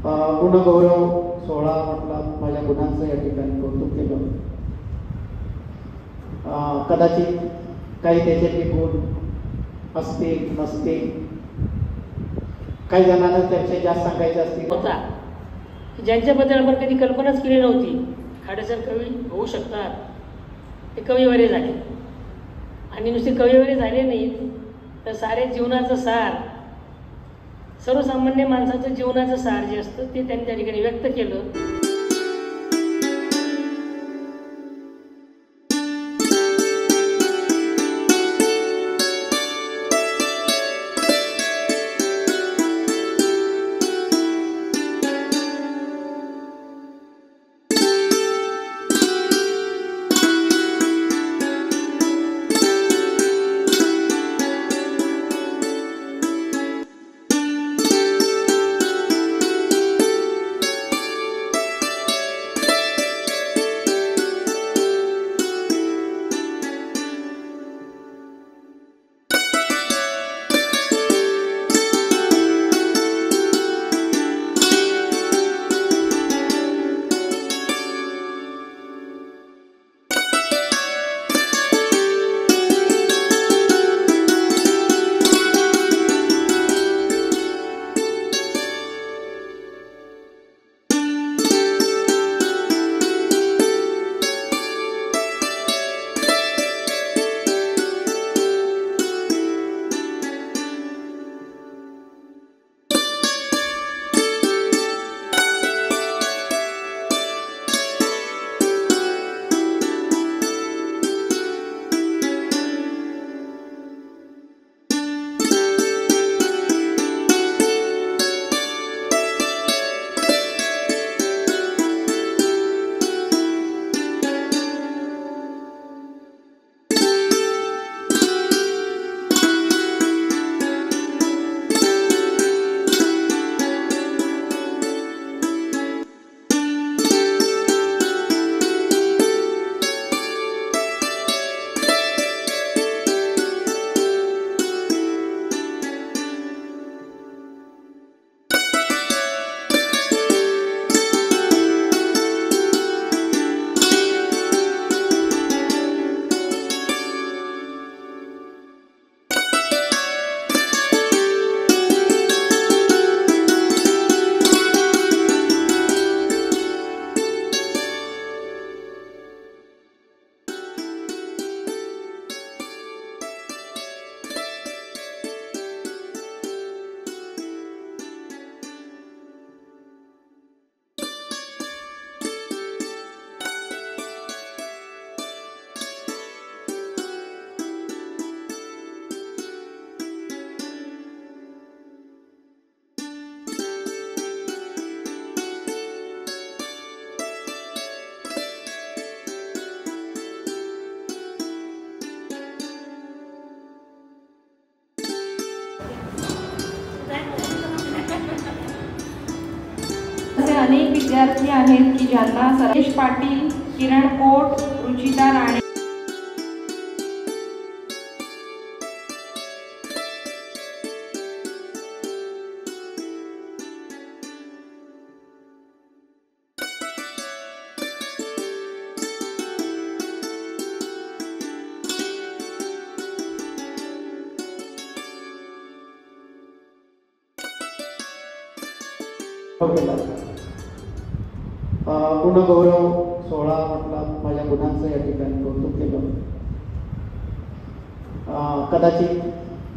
गुणगौरव सोहळा म्हटला, माझ्या गुणांचं या ठिकाणी कौतुक केलं. कदाचित काही त्याच्यातले गुण असतील नसतील, काही जणांना त्यापेक्षा जास्त सांगायचे असतील. होता ज्यांच्याबद्दल आपण कधी कल्पनाच केली नव्हती, खाडेसर कवी होऊ शकतात, ते कविवारे झाले. आणि नुसते कविवारे झाले नाहीत तर सारे जीवनाचं सार, सर्वसामान्य माणसाचं जीवनाचं सार जे असतं ते त्यांनी त्या ठिकाणी व्यक्त केलं. अनेक विद्यार्थी आहेत की ज्यांना सरेश पाटील, किरण कोट, रुचिता राणे गुणगौरव सोहळा म्हटला, माझ्या गुणांचं या ठिकाणी कौतुक केलं. कदाचित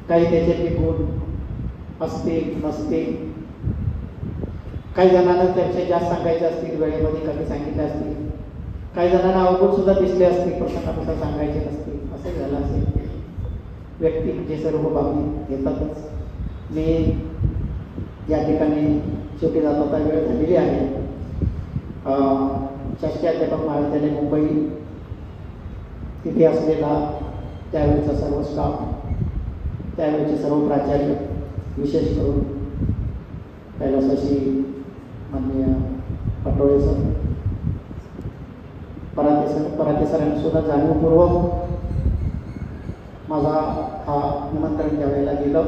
काही त्याच्यातले गुण असतील नसतील, काही जणांना त्यापेक्षा जास्त सांगायचे असतील, वेळेमध्ये कमी सांगितले असतील, काही जणांना अवगुण सुद्धा दिसले असतील, प्रसंगानुसार सांगायचे नसतील, असं झालं असेल. व्यक्ती जे सर्व बाबी येतातच. मी या ठिकाणी शेवटी जात होता, वेळ झालेली आहे. शासकीय अध्यापक महाविद्यालय मुंबई तिथे असलेला त्यावेळेचा सर्व स्टाफ, त्यावेळेचे सर्व प्राचार्य, विशेष करून कैलासाशी माननीय पटोळे सर, पराते सरांनी सुद्धा जाणीवपूर्वक माझा हा निमंत्रण त्यावेळेला दिलं.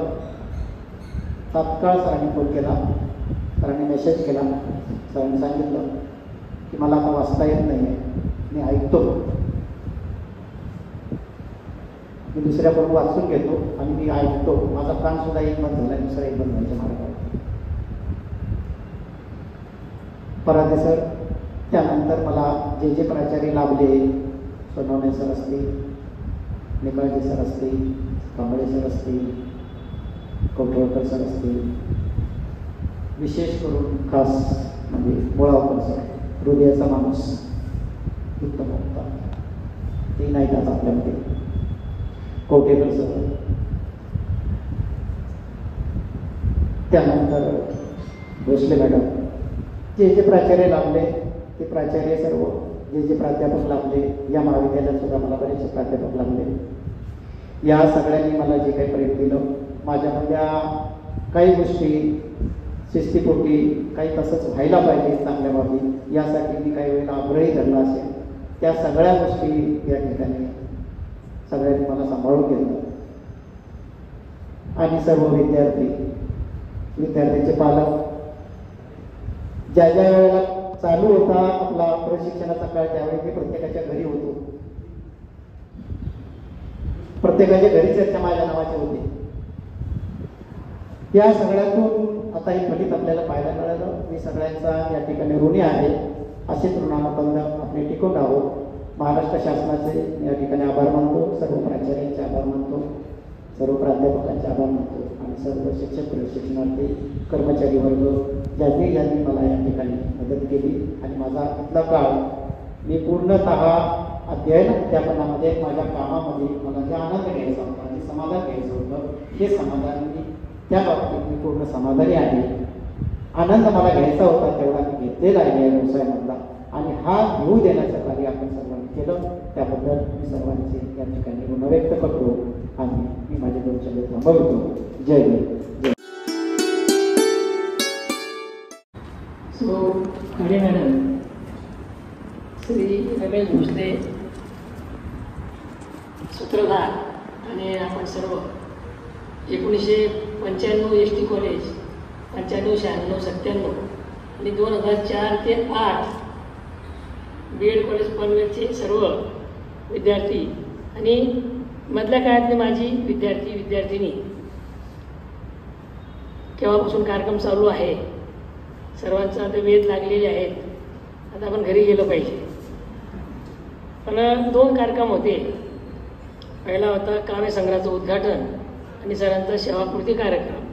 तात्काळ सरांनी फोन केला सरांनी मेसेज केला. सरांनी सांगितलं की मला आता वाचता येत नाही आहे, मी ऐकतो, मी दुसऱ्याकडून वाचून घेतो आणि मी ऐकतो. माझा कानसुद्धा एक बंद झाला, दुसरा एक बंद व्हायच्या मार्गावर. परादे सर, त्यानंतर मला जे प्राचार्य लाभले, सोनवणे सर असतील, निकाळजे सर असतील, कांबळे सर असतील, कवठेकर सर असतील, विशेष करून खास म्हणजे मुळावकर सर, हृदयाचा माणूस उत्तम होता. ते नाही त्याच आपल्यामध्ये. कवठेकर सर, त्यानंतर भोसले मॅडम, जे प्राचार्य लाभले ते प्राचार्य सर्व, जे प्राध्यापक लाभले, या महाविद्यालयात सुद्धा मला बरेचसे प्राध्यापक लाभले. या सगळ्यांनी मला जे काही प्रेम दिलं, माझ्यामधल्या काही गोष्टी शिस्तीपोटी काही तसंच व्हायला पाहिजे चांगल्या बाबतीत, यासाठी मी काही वेळेला आग्रही धरला असेल. त्या सगळ्या गोष्टी या ठिकाणी सगळ्यांनी मला सांभाळून घेतलं. आणि सर्व विद्यार्थी, विद्यार्थ्यांचे पालक, ज्या ज्या वेळेला चालू होता आपला प्रशिक्षणाचा काळ, त्यावेळी मी प्रत्येकाच्या घरी होतो. प्रत्येकाच्या घरी चर्चा माझ्या नावाची होती. या सगळ्यातून आता हे फलित आपल्याला पाहायला मिळालं. मी सगळ्यांचा या ठिकाणी ऋणी आहे. असेच ऋणानुबंध आपले टिकून आहोत. महाराष्ट्र शासनाचे या ठिकाणी आभार मानतो, सर्व प्राचार्यांचे आभार मानतो, सर्व प्राध्यापकांचे आभार मानतो आणि सर्व शिक्षक, प्रशिक्षणार्थी, कर्मचारी वर्ग, ज्यांनी मला या ठिकाणी मदत केली. आणि माझा इथला काळ मी पूर्णतः अध्ययन अध्यापनामध्ये, माझ्या कामामध्ये मला जे आनंद घ्यायचा होता, जे समाधान घ्यायचं होतं, हे समाधान मी त्या बाबतीत मी पूर्ण समाधानी आहे. आनंद मला घ्यायचा होता तेवढा मी घेतलेला आहे या व्यवसायामधला. आणि हा घेऊ देण्याचं कार्य आपण सर्वांनी केलं, त्याबद्दल मी सर्वांचे या ठिकाणी ऋण व्यक्त करतो आणि मी माझे 2 शब्द थांबवतो. जय हिंद. जय. सो खडे मॅडम, श्री रमेश भोसले सूत्रधार, आणि आपण सर्व 1995 ST कॉलेज, 95, 96, 97 आणि 2004 ते 2008 BEd कॉलेज पनवेलचे सर्व विद्यार्थी आणि मधल्या काळातली माझी विद्यार्थिनी, केव्हापासून कार्यक्रम चालू आहे, सर्वांचा आता वेध लागलेले आहेत. आता आपण घरी गेलो पाहिजे. पण 2 कार्यक्रम होते. पहिला होता काव्य संग्रहाचं उद्घाटन आणि सरांचा सेवाकृती कार्यक्रम.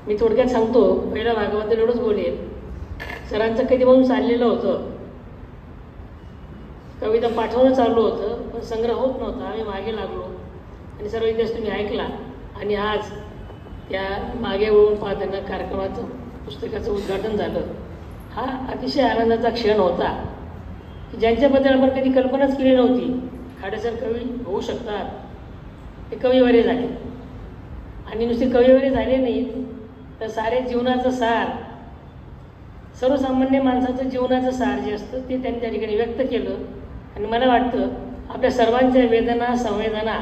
मी थोडक्यात सांगतो. पहिल्या भागाबद्दल एवढंच बोलेल. सरांचं कधी म्हणून चाललेलं होतं, कविता पाठवणं चालू होतं, पण संग्रह होत नव्हता. आम्ही मागे लागलो आणि सर्व इतिहास तुम्ही ऐकला. आणि आज त्या मागे वळून पाहताना कार्यक्रमाचं, पुस्तकाचं उद्घाटन झालं. हा अतिशय आनंदाचा क्षण होता की ज्यांच्याबद्दल आपण कधी कल्पनाच केली नव्हती. खाडेसर कवी होऊ शकतात, ते कविवारे झाले. आणि नुसते कविवारे झाले नाहीत, तर सारे जीवनाचं सार, सर्वसामान्य माणसाचं जीवनाचं सार जे असतं ते त्यांनी त्या ठिकाणी व्यक्त केलं. आणि मला वाटतं आपल्या सर्वांच्या वेदना, संवेदना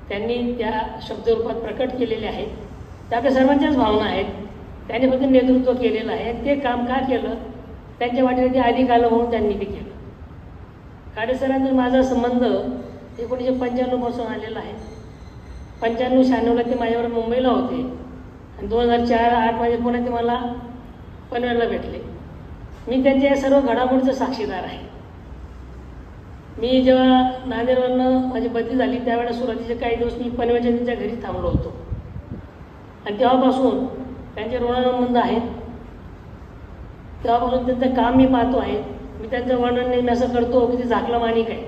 त्यांनी त्या शब्दरूपात प्रकट केलेल्या आहेत. त्या आपल्या सर्वांच्याच भावना आहेत. त्यांनी फक्त नेतृत्व केलेलं आहे. ते काम का केलं, त्यांच्या वाटेला ते अधिक आलं म्हणून त्यांनी ते केलं. खाडेसरांचा माझा संबंध 1995 पासून आलेला आहे. 95-96ला ते माझ्यावर मुंबईला होते आणि 2004-08 मध्ये पुन्हा ते मला पनवेलला भेटले. मी त्यांच्या या सर्व घडामोडीचा साक्षीदार आहे. मी जेव्हा नांदेडवरनं माझी बदली झाली त्यावेळेला सुरुवातीचे काही दिवस मी पनवेलच्या त्यांच्या घरी थांबलो होतो. आणि तेव्हापासून त्यांचे ऋणानुबंध आहेत. तेव्हापासून त्यांचं काम मी पाहतो आहे. मी त्यांचं वर्णन नेहमी असं करतो की ते झाकलं माणिक आहे,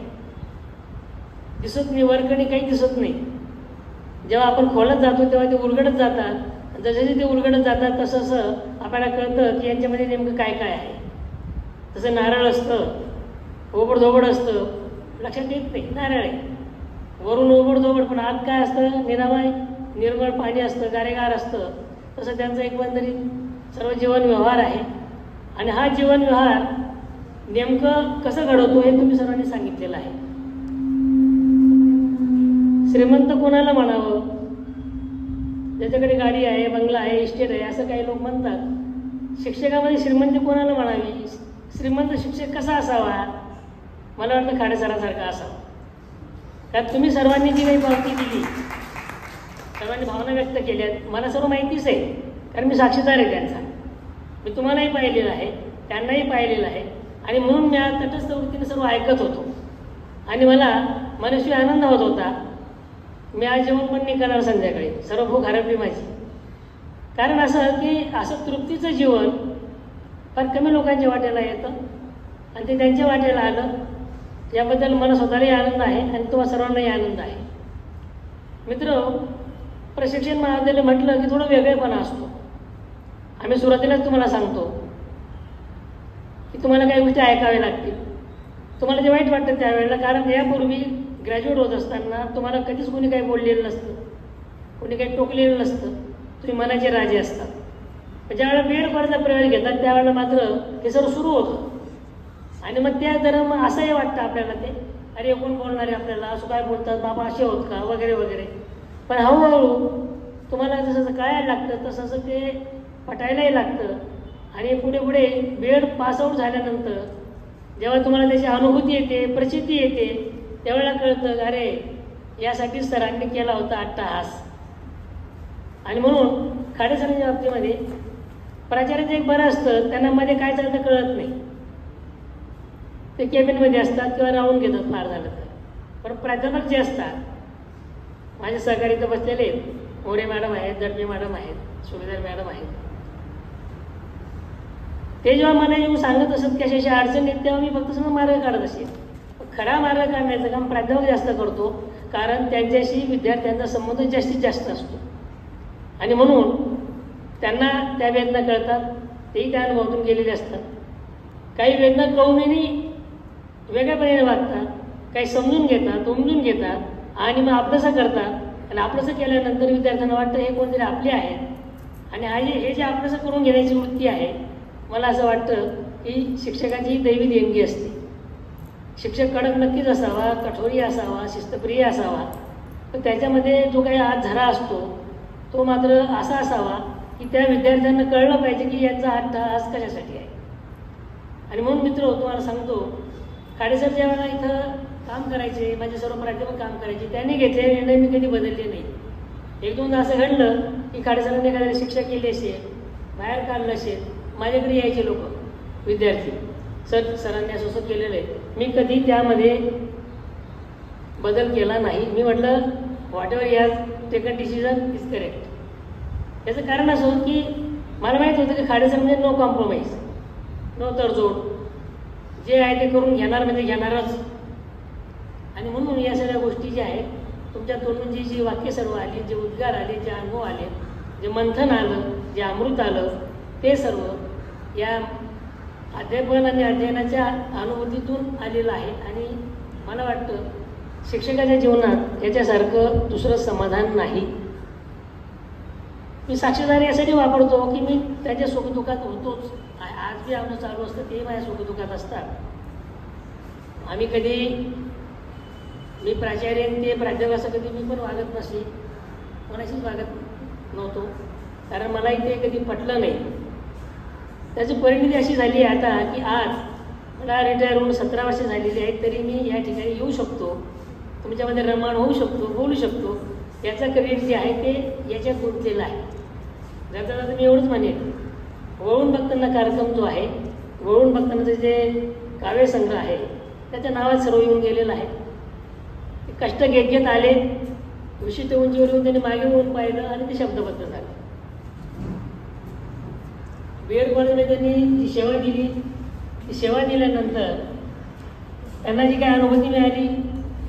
दिसत नाही, वरकणी काही दिसत नाही. जेव्हा आपण खोलत जातो तेव्हा ते उलगडत जातात. जसे ते उलगडत जातात तसं आपल्याला कळतं की यांच्यामध्ये नेमकं काय काय आहे. जसं नारळ असतं, ओबडधोबड असतं, लक्षात येत नाही. नारळ आहे, वरून ओबडधोबड, पण आत काय असतं, निरामय निर्मळ पाणी असतं, गारेगार असतं. तसं त्यांचं एकंदरीत सर्व जीवनव्यवहार आहे. आणि हा जीवनव्यवहार नेमकं कसं घडवतो हे तुम्ही सर्वांनी सांगितलेलं आहे. श्रीमंत कोणाला म्हणावं, ज्याच्याकडे गाडी आहे, बंगला आहे, इस्टेट आहे, असं काही लोक म्हणतात. शिक्षकामध्ये श्रीमंती कोणाला म्हणावी, श्रीमंत शिक्षक कसा असावा, मला वाटतं खाडे सरांसारखा असावा. कारण तुम्ही सर्वांनी जी काही पावती दिली, सर्वांनी भावना व्यक्त केल्यात, मला सर्व माहितीच आहे, कारण मी साक्षीदार आहे त्यांचा. मी तुम्हालाही पाहिलेलं आहे, त्यांनाही पाहिलेलं आहे, आणि म्हणून मी आज तटस्थ वृत्तीने सर्व ऐकत होतो आणि मला मनस्वी आनंद होत होता. मी आज जेवण पण नाही करणार संध्याकाळी, सर्व भूक हरपली माझी. कारण असं की असं तृप्तीचं जीवन फार कमी लोकांच्या वाट्याला येतं आणि ते त्यांच्या वाट्याला आलं, याबद्दल मला स्वतःलाही आनंद आहे आणि तुम्हाला सर्वांनाही आनंद आहे. मित्र, प्रशिक्षण महाविद्यालय म्हटलं की थोडं वेगळेपणा असतो. आम्ही सुरुवातीलाच तुम्हाला सांगतो की तुम्हाला काही गोष्टी ऐकाव्या लागतील. तुम्हाला ते वाईट वाटतं त्यावेळेला, कारण यापूर्वी ग्रॅज्युएट होत असताना तुम्हाला कधीच कोणी काही बोललेलं नसतं, कोणी काही टोकलेलं नसतं, तुम्ही मनाचे राजे असतात. ज्यावेळेला बीएड कॉलेजचा प्रवेश घेतात त्यावेळेला मात्र हे सर्व सुरू होतं आणि मग त्या जरा मग असंही वाटतं आपल्याला ते, अरे कोण बोलणार आहे आपल्याला, असं काय बोलतात बाबा, असे होत का वगैरे वगैरे. पण हळूहळू तुम्हाला जसं कळायला लागतं तसं ते पटायलाही लागतं आणि पुढे पुढे बीएड पासआउट झाल्यानंतर जेव्हा तुम्हाला त्याची अनुभूती येते, प्रचिती येते, त्यावेळेला कळतं अरे यासाठी सरांनी केला होता अट्टहास. आणि म्हणून खाडे सरांच्या बाबतीमध्ये प्राचार्याचं एक बरं असतं, त्यांना मध्ये काय चालतं कळत नाही, ते केबिनमध्ये असतात किंवा राहून घेतात फार झालं तर. पण प्राध्यापक जे असतात, माझे सहकारी इथं बसलेले आहेत, मोरे मॅडम आहेत, दडपे मॅडम आहेत, सुरेदार मॅडम आहेत, ते जेव्हा मला येऊन सांगत असत की अशा अडचणी आहेत, तेव्हा मी फक्त समजा मार्ग काढत असेल. खरा मार्ग काढण्याचं काम प्राध्यापक जास्त करतो, कारण त्यांच्याशी विद्यार्थ्यांचा संबंध जास्तीत जास्त असतो आणि म्हणून त्यांना त्या वेदना कळतात, तेही त्या अनुभवातून गेलेले असतात. काही वेदना कळूनही वेगळ्यापणे वागतात, काही समजून घेतात, उमजून घेतात आणि मग अभ्यास करतात आणि अभ्यास केल्यानंतर विद्यार्थ्यांना वाटतं हे कोणतरी आपले आहेत आणि हे जे अभ्यास करून घेण्याची वृत्ती आहे, मला असं वाटतं की शिक्षकाची दैवी देणगी असते. शिक्षक कडक नक्कीच असावा, कठोरी असावा, शिस्तप्रिय असावा, पण त्याच्यामध्ये जो काही हात झरा असतो तो मात्र असा असावा की त्या विद्यार्थ्यांना कळलं पाहिजे की यांचा अट्टहास कशासाठी आहे. आणि म्हणून मित्र तुम्हाला सांगतो, खाडे सर ज्यावेळेला इथं काम करायचे, माझे सर्व प्राध्यापक काम करायचे, त्यांनी घेतलेले निर्णय मी कधी बदलले नाही. एक दोनदा असं घडलं की खाडे सरांनी एखाद्या शिक्षा केली असेल, बाहेर काढलं असेल, माझ्याकडे यायचे लोक विद्यार्थी, सरांनी असं असं केलेलं आहे. मी कधी त्यामध्ये बदल केला नाही. मी म्हटलं what ever has taken decision is correct. याचं कारण असं की मला माहीत होतं की खाडे सर म्हणजे नो कॉम्प्रोमाइज, नो तडजोड, जे आहे ते करून घेणार म्हणजे घेणारच. आणि म्हणून या सगळ्या गोष्टी ज्या आहेत, तुमच्या तोंडून जी वाक्य सर्व आली, जे उद्गार आले, जे अनुभव आले, जे मंथन आलं, जे अमृत आलं, ते सर्व या अध्यापन आणि अध्ययनाच्या अनुभूतीतून आलेलं आहे. आणि मला वाटतं शिक्षकाच्या जीवनात याच्यासारखं दुसरं समाधान नाही. मी साक्षीदार यासाठी वापरतो की मी त्याच्या सुखदुःखात होतोच. आज बी आमचं चालू असतं, तेही माझ्या सुखदुःखात असतात. आम्ही कधी, मी प्राचार्य ते प्राध्यापक असं कधी मी पण वागत नसली, कोणाशीच वागत नव्हतो, कारण मलाही ते कधी पटलं नाही. त्याची परिणिती अशी झाली आहे आता की आज मला रिटायर होऊन 17 वर्ष झालेली आहेत, तरी मी या ठिकाणी येऊ शकतो, तुमच्यामध्ये रमण होऊ शकतो, बोलू शकतो. याचं करिअर जे आहे ते याच्यात गुंतलेलं आहे. जाता जाता मी एवढंच म्हणेन, वळून बघताना कार्यक्रम जो आहे, वळून बघतानाचं जे काव्यसंग्रह आहे, त्याच्या नावात सर्व येऊन गेलेलं आहे. ते कष्ट घेत घेत आले, विशिष्ट उंचीवर येऊन त्यांनी मागे होऊन पाहिलं आणि ते शब्दबद्ध झाले. बीएड कॉलेजमध्ये त्यांनी जी सेवा दिली, ती सेवा दिल्यानंतर त्यांना जी काही अनुभूती मिळाली,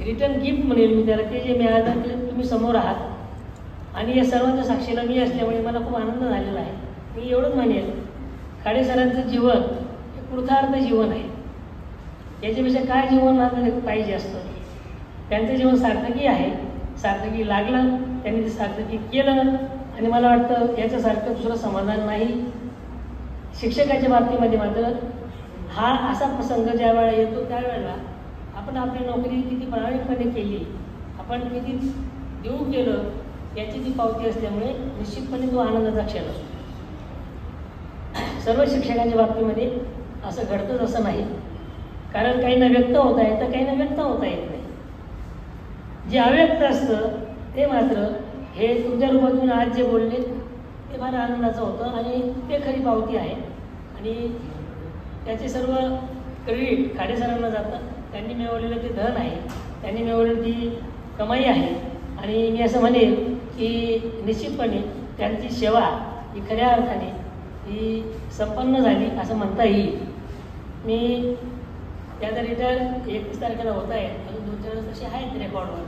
रिटर्न गिफ्ट म्हणेल मी त्याला, ते जे मिळालं ते तुम्ही समोर आहात आणि या सर्वांच्या साक्षीला मी असल्यामुळे मला खूप आनंद झालेला आहे. मी एवढंच म्हणेल, खाडे सरांचं जीवन हे कृतार्थ जीवन आहे. याच्यापेक्षा काय जीवन पाहिजे असतं. त्यांचं जीवन सार्थकी आहे, सार्थकी लागलं, त्यांनी ते सार्थकी केलं आणि मला वाटतं याच्यासारखं दुसरं समाधान नाही. शिक्षकाच्या बाबतीमध्ये मात्र हा असा प्रसंग ज्या वेळेला येतो त्यावेळेला आपण आपली नोकरी किती प्रामाणिकपणे केली, आपण किती देऊ केलं, याची ती पावती असल्यामुळे निश्चितपणे तो आनंदाचा क्षण असतो. सर्व शिक्षकांच्या बाबतीमध्ये असं घडतंच असं नाही, कारण काहींना व्यक्त होता येतं, काहींना व्यक्त होता येत नाही. जे अव्यक्त असतं ते मात्र हे तुमच्या रूपातून आज जे बोलले ते फार आनंदाचं होतं आणि ते खरी पावती आहे. आणि त्याचे सर्व क्रेडिट खाडे सरांना जातं. त्यांनी मिळवलेलं ते धन आहे, त्यांनी मिळवलेली ती कमाई आहे. आणि मी असं म्हणेन की निश्चितपणे त्यांची सेवा ही खऱ्या अर्थाने ही संपन्न झाली असं म्हणता येईल. मी त्याचा रिटायर 31 तारखेला होत आहे आणि 2-4 तसे आहेत रेकॉर्डवर.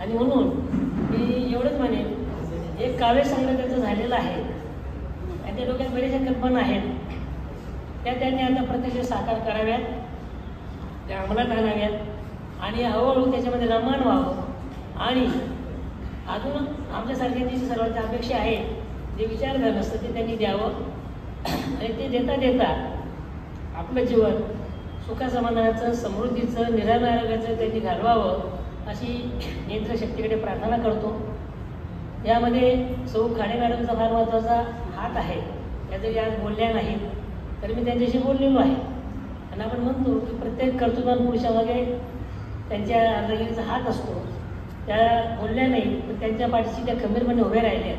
आणि म्हणून मी एवढंच म्हणेन, एक काव्य संग्रह त्याचं झालेला आहे, त्यांच्या डोक्यात बऱ्याचशा कल्पना आहेत, त्या त्यांनी आता प्रत्यक्ष साकार कराव्यात, त्या अंमलात आणाव्यात आणि हळूहळू त्याच्यामध्ये रममाण व्हावं. आणि अजून आमच्यासारख्यांची सर्वांच्या अपेक्षा आहेत, जे विचारधन असतं ते त्यांनी द्यावं आणि ते देता देता आपलं जीवन सुखासमाधानाचं, समृद्धीचं, निरामय आरोग्याचं त्यांनी घालवावं अशी यंत्रशक्तीकडे प्रार्थना करतो. यामध्ये सौ खाडे मॅडमचा फार महत्त्वाचा हात आहे. त्या जरी आज बोलल्या नाहीत तरी मी त्यांच्याशी बोललेलो आहे. आणि आपण म्हणतो की प्रत्येक कर्तृत्वान पुरुषामागे त्यांच्या अर्धगिरीचा हात असतो. त्या बोलल्या नाही तर त्यांच्या पाठीशी त्या खंबीरपणे उभ्या राहिल्या.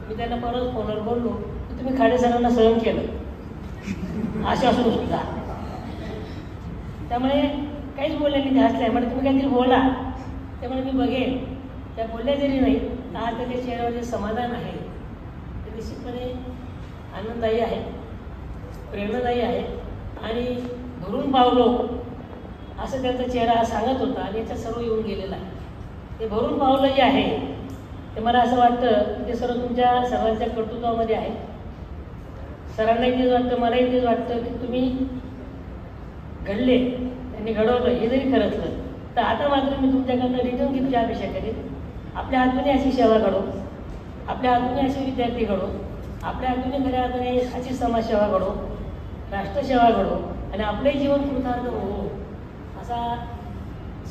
मी त्यांना परत फोनवर बोललो की तुम्ही खाडे सरांना सहन केलं असे असून सुद्धा. त्यामुळे काहीच बोलले नाही, ते हसल्या. म्हणजे तुम्ही काहीतरी बोला, त्यामुळे मी बघेन. त्या बोलल्या जरी नाही तर आज त्याच्या चेहऱ्यावर जे समाधान आहे ते निश्चितपणे आनंददायी आहे, प्रेरणादायी आहे. आणि भरून पावलो असं त्यांचा चेहरा सांगत होता आणि याच्यात सर्व येऊन गेलेला आहे. ते भरून पावलं जे आहे ते मला असं वाटतं ते सर्व तुमच्या सर्वांच्या कर्तृत्वामध्ये आहे. सरांनाही तेच वाटतं, मलाही तेच वाटतं की तुम्ही घडले, त्यांनी घडवलं हे जरी खरंचलं तर आता मात्र मी तुमच्याकडनं रिटर्न गिफ्टची अपेक्षा करेन. आपल्या हातूनही अशी सेवा घडो, आपल्या हातूनही असे विद्यार्थी घडो, आपल्या हातूनही खऱ्या हाताने अशी समाजसेवा घडो, राष्ट्रसेवा घडो आणि आपलंही जीवन कृतार्थ हो असा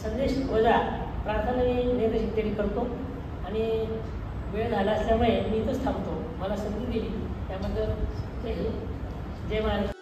संदेश वजा प्रार्थना मी नेतृत्वासाठी करतो. आणि वेळ झाला असल्यामुळे मी इथंच थांबतो. मला संधी दिली त्याबद्दल जय हिंद, जय महाराष्ट्र.